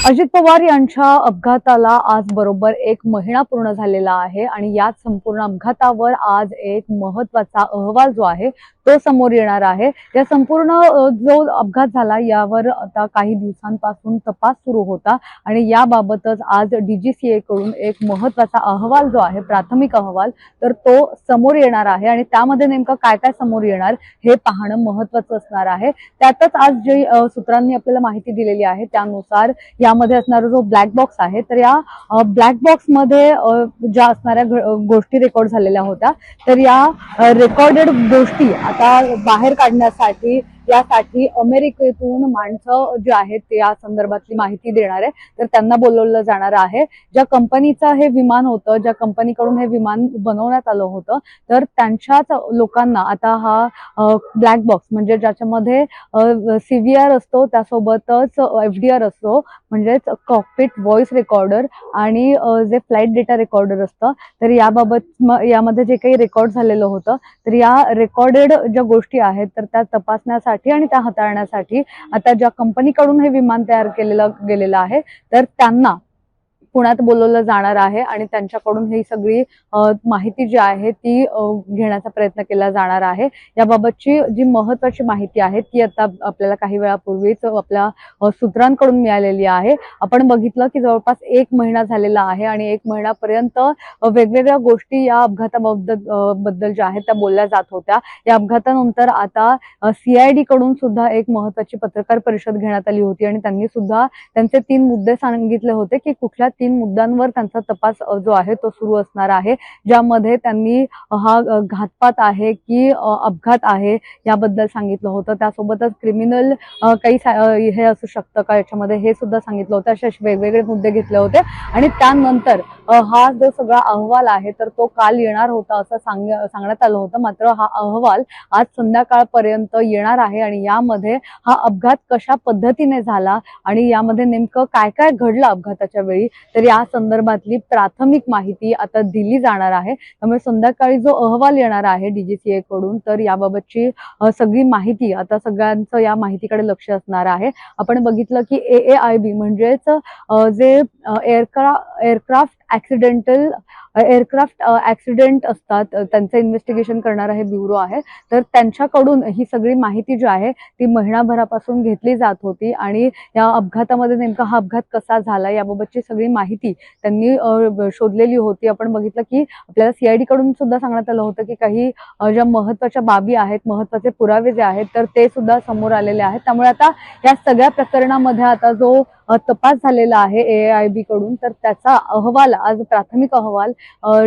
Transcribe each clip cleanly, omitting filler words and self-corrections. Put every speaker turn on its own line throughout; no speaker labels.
अजित पवार यांच्या अपघाताला आज बरोबर 1 महिना पूर्ण झालेला आहे आणि याच संपूर्ण अपघातावर आज एक महत्त्वाचा अहवाल जो आहे तो समोर येणार आहे। या संपूर्ण जो अपघात झाला यावर आता काही दिवसांपासून तपास सुरू होता आणि याबाबतच आज डीजीसीए कडून एक महत्त्वाचा अहवाल जो आहे, प्राथमिक अहवाल, तर तो समोर येणार आहे आणि त्यामध्ये नेमकं काय काय समोर येणार हे पाहणं महत्त्वाचं असणार आहे। त्यातच आज जे सूत्रांनी आपल्याला माहिती दिलेली आहे त्यानुसार यामध्ये असणारा जो ब्लॅक बॉक्स आहे, तर या ब्लॅक बॉक्स मध्ये ज्या असणाऱ्या गोष्टी रेकॉर्ड झालेल्या होत्या, तर या रेकॉर्डेड गोष्टी आता बाहेर काढण्यासाठी यासाठी अमेरिकेतून माणसं जे आहेत ते या संदर्भातली माहिती देणार आहे, तर त्यांना बोलवलं जाणार आहे। ज्या कंपनीचं हे विमान होतं, ज्या कंपनीकडून हे विमान बनवण्यात आलं होतं, तर त्यांच्याच लोकांना आता हा ब्लॅक बॉक्स म्हणजे ज्याच्यामध्ये सीव्हीआर असतो त्यासोबतच एफडीआर असतो, म्हणजेच कॉकपिट व्हॉइस रेकॉर्डर आणि जे फ्लाइट डेटा रेकॉर्डर असतं, तर यामध्ये जे काही रेकॉर्ड झालेलं होतं, तर या रेकॉर्डेड ज्या गोष्टी आहेत तर त्या तपासण्यासाठी आणि त्या हाताळण्यासाठी आता ज्या कंपनीकडून हे विमान तयार केलेलं गेलेलं आहे, तर त्यांना पुण्यात बोलवलं जाणार आहे आणि त्यांच्याकडून ही सगळी माहिती जी आहे ती घेण्याचा प्रयत्न केला जाणार आहे। याबाबतची जी महत्त्वाची माहिती आहे ती आता आपल्याला काही वेळापूर्वीच आपल्या सूत्रांकडून मिळालेली आहे। आपण बघितलं की जवळपास 1 महिना झालेला आहे आणि 1 महिन्यापर्यंत वेगवेगळ्या गोष्टी या अपघाताबद्दल ज्या आहेत त्या बोलल्या जात होत्या। या अपघातानंतर आता सीआयडी कडून सुद्धा एक महत्त्वाची पत्रकार परिषद घेण्यात आली होती आणि त्यांनी सुद्धा त्यांचे 3 मुद्दे सांगितले होते की कुठल्या 3 मुद्द्यांवर त्यांचा तपास जो आहे तो सुरू असणार आहे, ज्यामध्ये त्यांनी हा घातपात आहे की अपघात आहे याबद्दल सांगितलं होतं। त्यासोबतच क्रिमिनल काही हे असू शकतं का याच्यामध्ये हे सुद्धा सांगितलं होतं। असे वेगवेगळे मुद्दे घेतले होते आणि त्यानंतर हा जो सगळा अहवाल आहे तर तो काल येणार होता असं सांगण्यात आलं होतं। मात्र हा अहवाल आज संध्याकाळपर्यंत येणार आहे आणि यामध्ये हा अपघात कशा पद्धतीने झाला आणि यामध्ये नेमकं काय काय घडलं अपघाताच्या वेळी, तर या संदर्भातली प्राथमिक माहिती आता दिली जाणार आहे। त्यामुळे संध्याकाळी जो अहवाल येणार आहे डीजीसीए कडून, तर याबाबतची सगळी माहिती आता सगळ्यांचं या माहितीकडे लक्ष असणार आहे। आपण बघितलं की AAIB म्हणजेच जे एअरक्राफ्ट ऍक्सिडेंट असतात त्यांचं इन्व्हेस्टिगेशन करणारा हे ब्युरो आहे, तर त्यांच्याकडून ही सगळी माहिती जी आहे ती महिनाभरापासून घेतली जात होती आणि या अपघातामध्ये नेमका हा अपघात कसा झाला याबाबतची सगळी माहिती त्यांनी शोधलेली होती। आपण बघितलं की आपल्याला सीआयडी कडून सुद्धा सांगण्यात आलं होतं की काही ज्या महत्त्वाच्या बाबी आहेत, महत्त्वाचे पुरावे जे आहेत तर ते सुद्धा समोर आलेले आहेत। त्यामुळे आता या सगळ्या प्रकरणामध्ये आता जो तपास झालेला आहे AAIB कडून, तर त्याचा अहवाल आज प्राथमिक अहवाल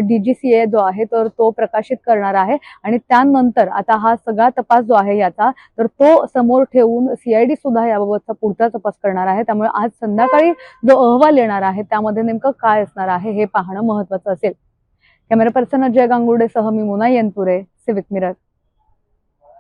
डीजीसीए जो आहे तर तो प्रकाशित करणार आहे आणि त्यानंतर आता हा सगळा तपास जो आहे याचा, तर तो समोर ठेवून सीआयडी सुद्धा याबाबतचा पुढचा तपास करणार आहे। त्यामुळे आज संध्याकाळी जो अहवाल येणार आहे त्यामध्ये नेमकं काय असणार आहे हे पाहणं महत्त्वाचं असेल। कॅमेरा पर्सन अजय गांगुर्डेसह मी मोना येनपुरे, सिविक मिरर।